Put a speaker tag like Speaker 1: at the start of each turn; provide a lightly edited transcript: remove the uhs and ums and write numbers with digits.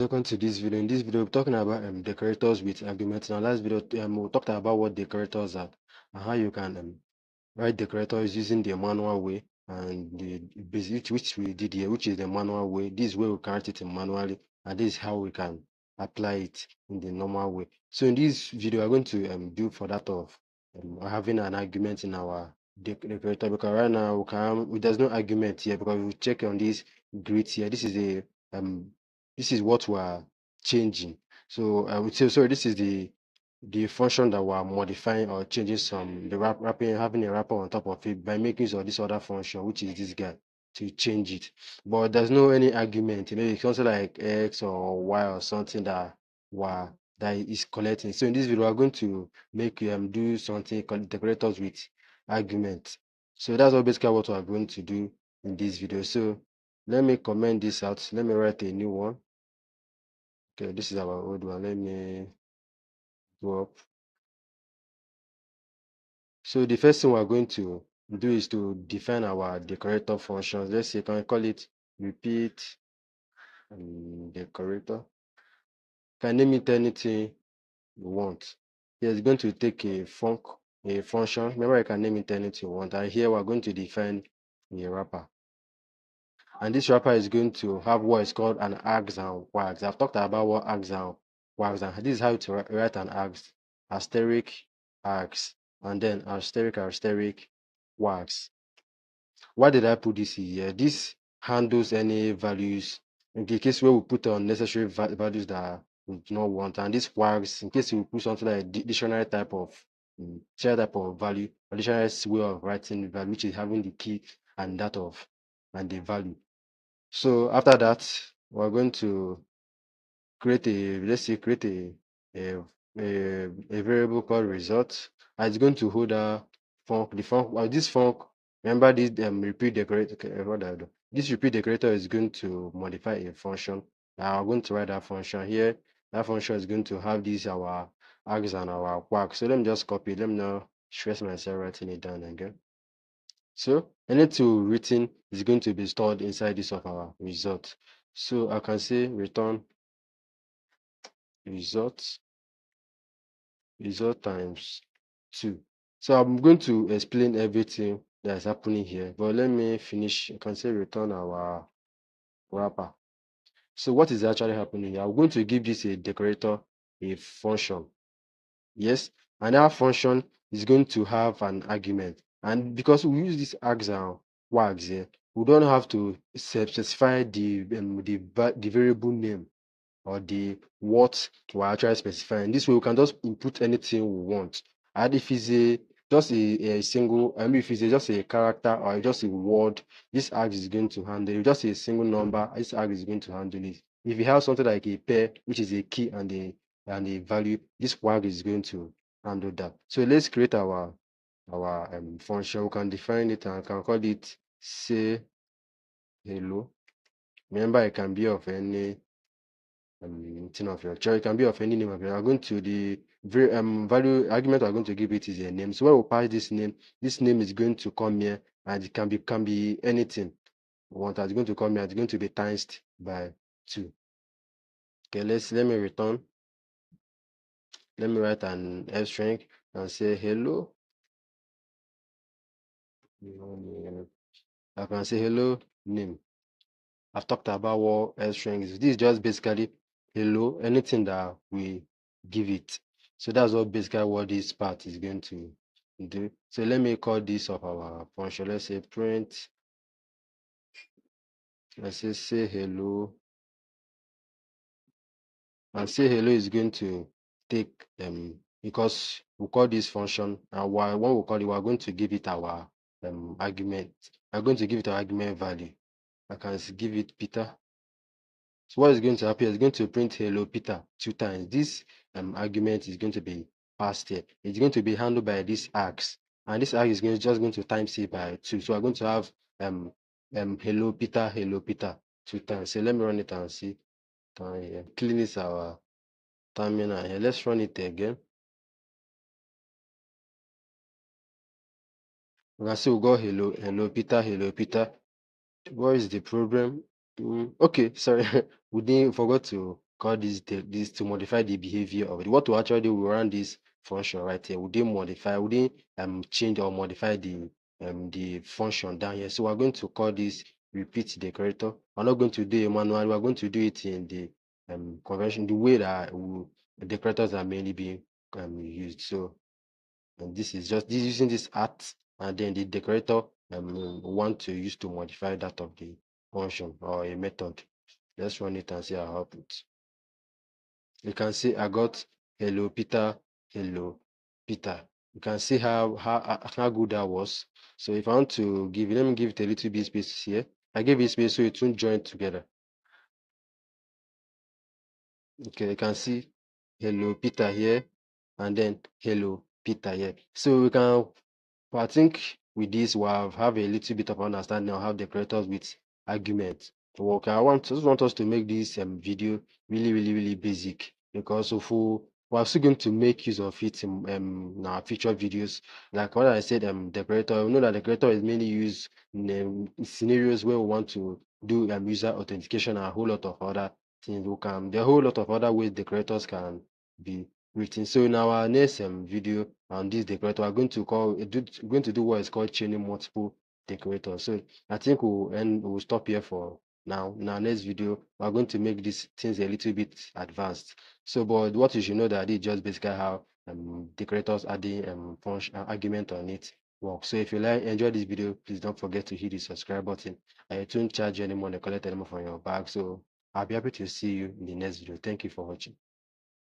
Speaker 1: Welcome to this video. In this video, we're talking about decorators with arguments. In our last video, we talked about what decorators are and how you can write decorators using the manual way and the basic which we did here, which is the manual way. This way we can write it manually, and this is how we can apply it in the normal way. So in this video, we're going to do for that of having an argument in our decorator, because right now there's no argument here, because we check on this grid here. This is a this is what we're changing. So I would say, sorry, this is the function that we're modifying or changing the wrapping, having a wrapper on top of it by making use of this other function, which is this guy, to change it. But there's no any argument, it's something like X or Y or something that is collecting. So in this video, we're going to make do something called decorators with argument. So that's basically what we're going to do in this video. So let me comment this out. Let me write a new one. Okay, this is our old one. Let me go up. So the first thing we're going to do is to define our decorator functions. Let's say, can I call it repeat decorator? Can name it anything you want. Here it's going to take a function. Remember, I can name it anything you want. And here we're going to define a wrapper. And this wrapper is going to have what is called an args and wags. I've talked about what args and wags, and this is how to write an args: asterisk args, and then asterisk wags. Why did I put this here? This handles any values in the case where we put unnecessary values that we do not want, and this wags in case we put something like dictionary type of value, or dictionary way of writing value, which is having the key and that of and the value. So after that, we're going to create a variable called result, and it's going to hold a func. This func, remember this repeat decorator. Okay, what I do? This repeat decorator is going to modify a function. Now I'm going to write that function here. That function is going to have this our args and our quack. So let me just copy. Let me not stress myself writing it down again. So anything written is going to be stored inside this of our result. So I can say return result times 2. So I'm going to explain everything that is happening here, but let me finish. I can say return our wrapper. So what is actually happening here? I'm going to give this a decorator a function. Yes, and that function is going to have an argument. And because we use this args and wags here, we don't have to specify the variable name or the what we're actually specifying. This way we can just input anything we want. And if it's just a single, I mean, if it's just a character or just a word, this arg is going to handle it. Just a single number, this arg is going to handle it. If you have something like a pair, which is a key and a value, this wag is going to handle that. So let's create our function. We can define it and can call it say hello. Remember, it can be of any thing of your choice. It can be of any name of your. I'm going to the value argument we're going to give it is a name. So when we pass this name is going to come here, and it can be anything we want. It's going to come here. It's going to be times by 2. Okay, let me return. Let me write an F string and say hello. I can say hello name. I've talked about what F string is. This is just basically hello, anything that we give it. So that's basically what this part is going to do. So let me call this of our function. Let's say print. Let's say hello. And say hello is going to take because we call this function, and when we call it, we're going to give it our argument. I'm going to give it our argument value. I can give it Peter. So what is going to happen is going to print hello Peter 2 times. This argument is going to be passed here. It's going to be handled by this args, and this arg is just going to times it by 2. So we're going to have hello Peter 2 times. So let me run it and see. Clean this our terminal here. Let's run it again. We can see we got hello Peter. What is the problem? Okay, sorry, we forgot to call this to modify the behavior of it. What we actually do, we run this function right here. We didn't modify, we didn't change or modify the function down here. So we're going to call this repeat decorator. We're not going to do a manual, we're going to do it in the convention, the way that decorators are mainly being used. So and this is just this using this art, and then the decorator want to use to modify that of the function or a method. Let's run it and see our output. You can see I got hello Peter, hello Peter. You can see how good that was. So if I want to give it, let me give it a little bit space here. I gave it space so it won't join together. Okay, you can see hello Peter here, and then hello Peter here. So we can, I think with this we have a little bit of understanding on how decorators with arguments work. Just want us to make this video really basic, because of we're still going to make use of it in our future videos. Like what I said, decorator. We know that decorator is mainly used in scenarios where we want to do user authentication and a whole lot of other things. There are a whole lot of other ways decorators can be written. So in our next video on this decorator, we're going to do what is called chaining multiple decorators. So I think we'll stop here for now. In our next video, we're going to make these things a little bit advanced. So, but what you should know that it's just basically how decorators adding function argument on it work. So if you enjoy this video, please don't forget to hit the subscribe button. It won't charge you anymore, they collect anymore from your bag. So I'll be happy to see you in the next video. Thank you for watching.